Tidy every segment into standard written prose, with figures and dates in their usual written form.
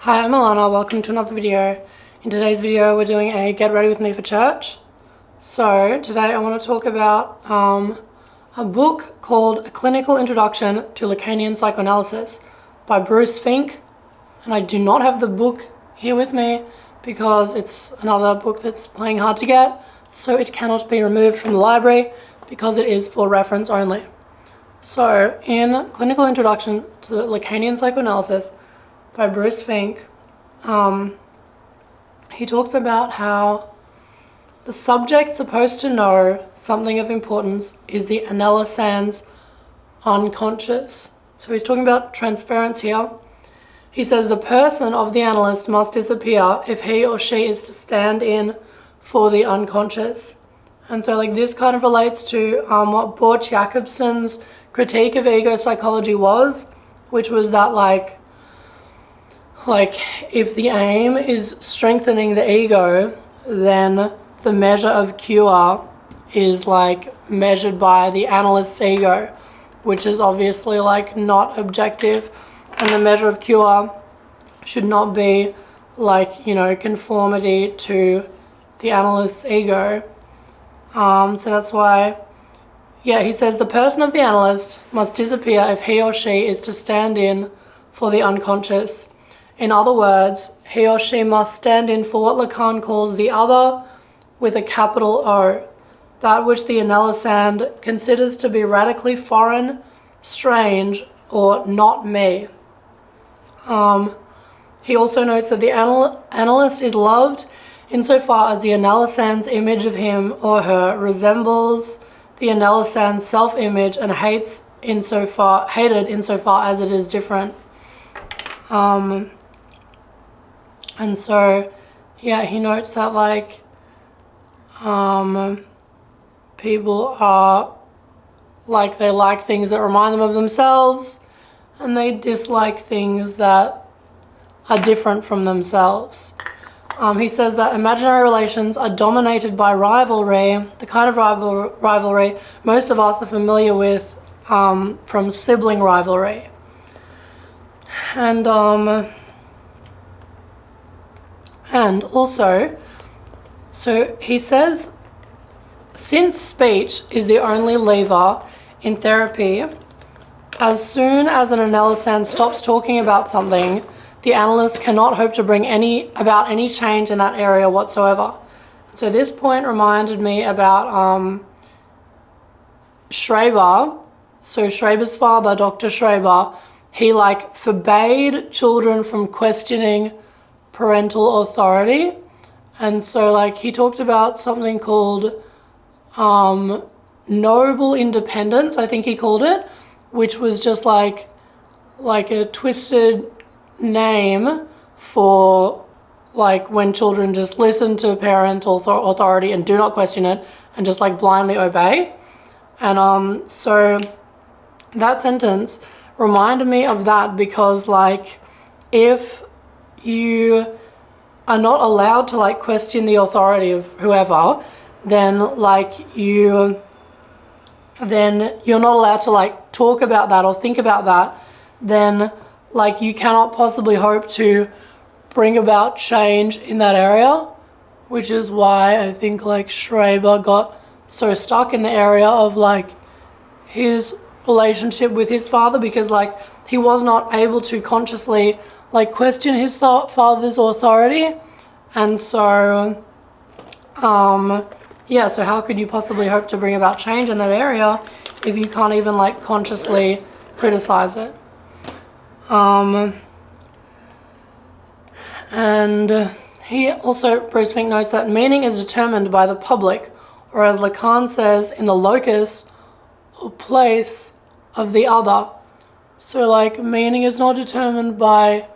Hi, I'm Alana. Welcome to another video. In today's video, we're doing a get ready with me for church. So today I want to talk about a book called A Clinical Introduction to Lacanian Psychoanalysis by Fink. And I do not have the book here with me because it's another book that's playing hard to get, so it cannot be removed from the library because it is for reference only. So in Clinical Introduction to Lacanian Psychoanalysis by Fink, he talks about how the subject supposed to know something of importance is the analysand's unconscious. So he's talking about transference here. He says the person of the analyst must disappear if he or she is to stand in for the unconscious. And so this kind of relates to what Borch Jakobson's critique of ego psychology was, which was that if the aim is strengthening the ego, then the measure of cure is measured by the analyst's ego, which is obviously not objective, and the measure of cure should not be conformity to the analyst's ego. So that's why, he says the person of the analyst must disappear if he or she is to stand in for the unconscious. In other words, he or she must stand in for what Lacan calls the other with a capital O, that which the analysand considers to be radically foreign, strange, or not me. He also notes that the analyst is loved insofar as the analysand's image of him or her resembles the analysand's self-image and hated insofar as it is different. And so, he notes that people are they like things that remind them of themselves, and they dislike things that are different from themselves. He says that imaginary relations are dominated by rivalry, the kind of rivalry most of us are familiar with from sibling rivalry. And also, so he says, since speech is the only lever in therapy, as soon as an analysand stops talking about something, the analyst cannot hope to bring about any change in that area whatsoever. So this point reminded me about Schreber. So Schreber's father, Dr. Schreber, he forbade children from questioning parental authority. And so he talked about something called noble independence, I think he called it, which was just like a twisted name for when children just listen to parental authority and do not question it and just blindly obey. And so that sentence reminded me of that because if you are not allowed to question the authority of whoever, then you're not allowed to talk about that or think about that, then you cannot possibly hope to bring about change in that area, which is why I think Schreber got so stuck in the area of his relationship with his father, because he was not able to consciously question his father's authority. And so so how could you possibly hope to bring about change in that area if you can't even consciously criticize it? And he also, Fink notes that meaning is determined by the public, or as Lacan says, in the locus or place of the other. So meaning is not determined by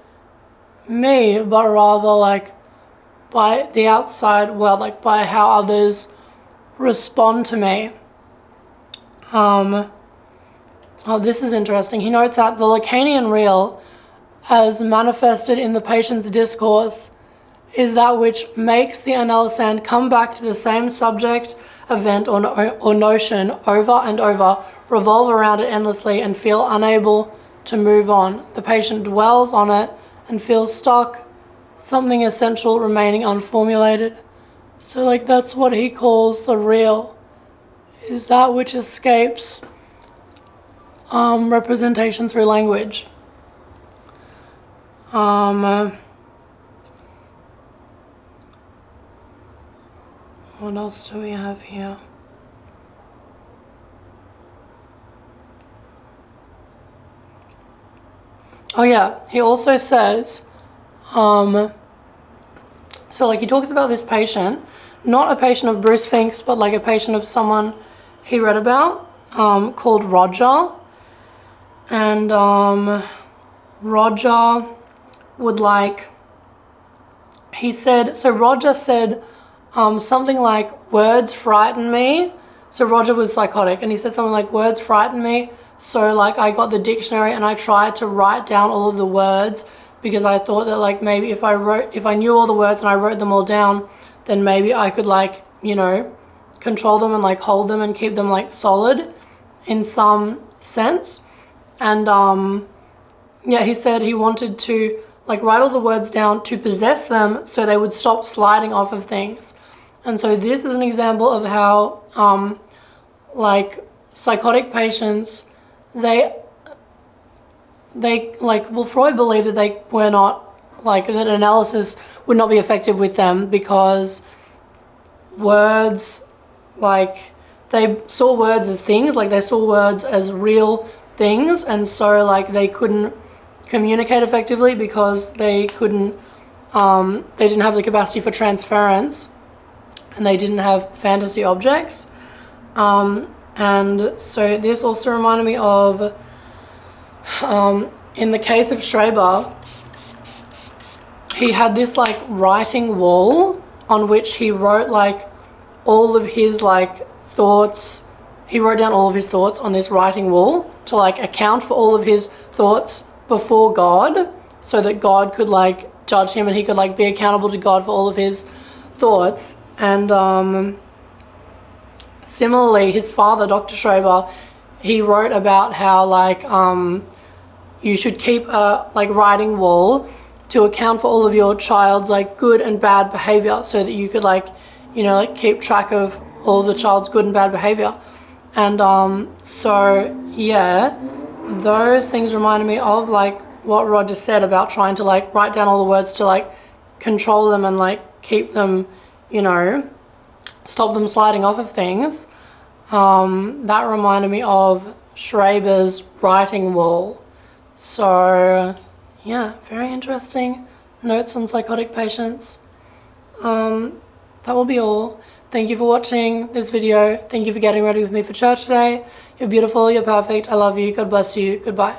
me, but rather by the outside world, by how others respond to me. This is interesting. He notes that the Lacanian real, as manifested in the patient's discourse, is that which makes the analysand come back to the same subject, event, or notion over and over, revolve around it endlessly, and feel unable to move on. The patient dwells on it and feels stuck, something essential remaining unformulated. So like that's what he calls the real, is that which escapes representation through language. What else do we have here? Oh yeah, he also says, so like he talks about this patient, not a patient of Bruce Fink's, but like a patient of someone he read about, called Roger. And Roger would like, he said, so Roger said something like, words frighten me. So Roger was psychotic, and he said something like, words frighten me. So like I got the dictionary and I tried to write down all of the words, because I thought that like maybe if I knew all the words and I wrote them all down, then maybe I could like, you know, control them and like hold them and keep them like solid in some sense. And yeah, he said he wanted to like write all the words down to possess them so they would stop sliding off of things. And so this is an example of how like psychotic patients, they like, well, Freud believed that they were not, like, that analysis would not be effective with them because words, like, they saw words as things, like they saw words as real things, and so like they couldn't communicate effectively because they couldn't, they didn't have the capacity for transference, and they didn't have fantasy objects. And so this also reminded me of, in the case of Schreber, he had this like writing wall on which he wrote like all of his like thoughts. He wrote down all of his thoughts on this writing wall to like account for all of his thoughts before God, so that God could like judge him and he could like be accountable to God for all of his thoughts. And similarly, his father, Dr. Schreber, he wrote about how like you should keep a like writing wall to account for all of your child's like good and bad behavior, so that you could like, you know, like keep track of all of the child's good and bad behavior. And so yeah, those things reminded me of like what Roger said about trying to like write down all the words to like control them and like keep them, you know, stop them sliding off of things. That reminded me of Schreber's writing wall. So yeah, very interesting notes on psychotic patients. That will be all. Thank you for watching this video. Thank you for getting ready with me for church today. You're beautiful, you're perfect, I love you, God bless you, goodbye.